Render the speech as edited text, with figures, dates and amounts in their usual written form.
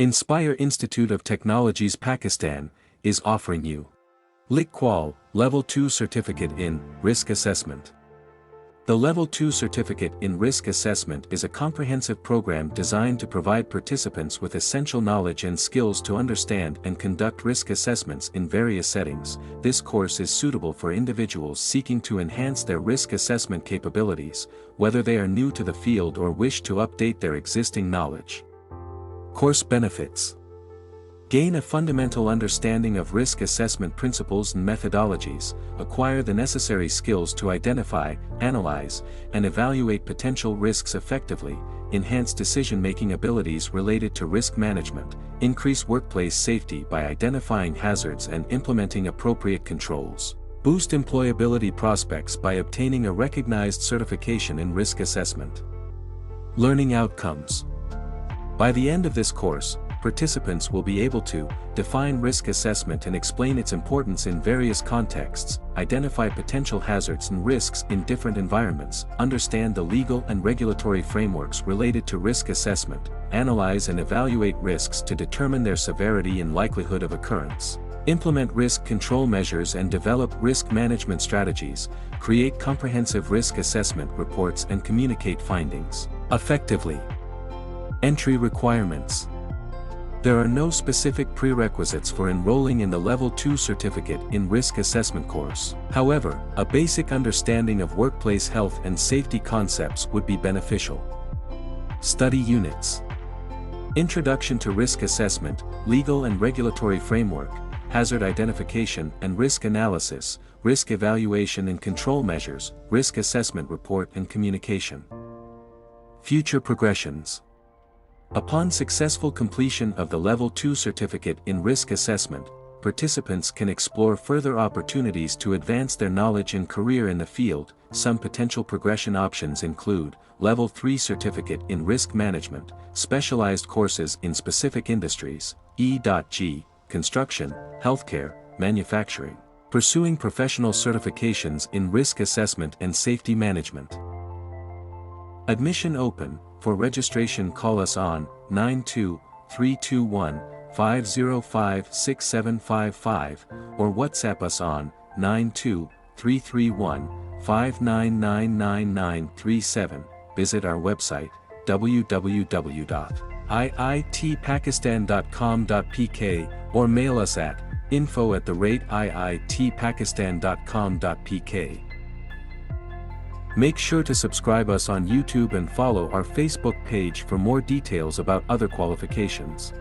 Inspire Institute of Technologies Pakistan is offering you LICQual Level 2 Certificate in Risk Assessment. The Level 2 Certificate in Risk Assessment is a comprehensive program designed to provide participants with essential knowledge and skills to understand and conduct risk assessments in various settings. This course is suitable for individuals seeking to enhance their risk assessment capabilities, whether they are new to the field or wish to update their existing knowledge. Course benefits: gain a fundamental understanding of risk assessment principles and methodologies, acquire the necessary skills to identify, analyze, and evaluate potential risks effectively, enhance decision-making abilities related to risk management, increase workplace safety by identifying hazards and implementing appropriate controls, boost employability prospects by obtaining a recognized certification in risk assessment. Learning outcomes: by the end of this course, participants will be able to define risk assessment and explain its importance in various contexts, identify potential hazards and risks in different environments, understand the legal and regulatory frameworks related to risk assessment, analyze and evaluate risks to determine their severity and likelihood of occurrence, implement risk control measures and develop risk management strategies, create comprehensive risk assessment reports and communicate findings effectively. Entry requirements: there are no specific prerequisites for enrolling in the Level 2 Certificate in Risk Assessment course. However, a basic understanding of workplace health and safety concepts would be beneficial. Study units: Introduction to Risk Assessment, Legal and Regulatory Framework, Hazard Identification and Risk Analysis, Risk Evaluation and Control Measures, Risk Assessment Report and Communication. Future progressions: upon successful completion of the Level 2 Certificate in Risk Assessment, participants can explore further opportunities to advance their knowledge and career in the field. Some potential progression options include Level 3 Certificate in Risk Management, specialized courses in specific industries, E.G., construction, healthcare, manufacturing, pursuing professional certifications in risk assessment and safety management. Admission open. For registration, call us on 92-321-505-6755 or WhatsApp us on 92-331-5999937. Visit our website www.iitpakistan.com.pk or mail us at info@iitpakistan.com.pk. Make sure to subscribe us on YouTube and follow our Facebook page for more details about other qualifications.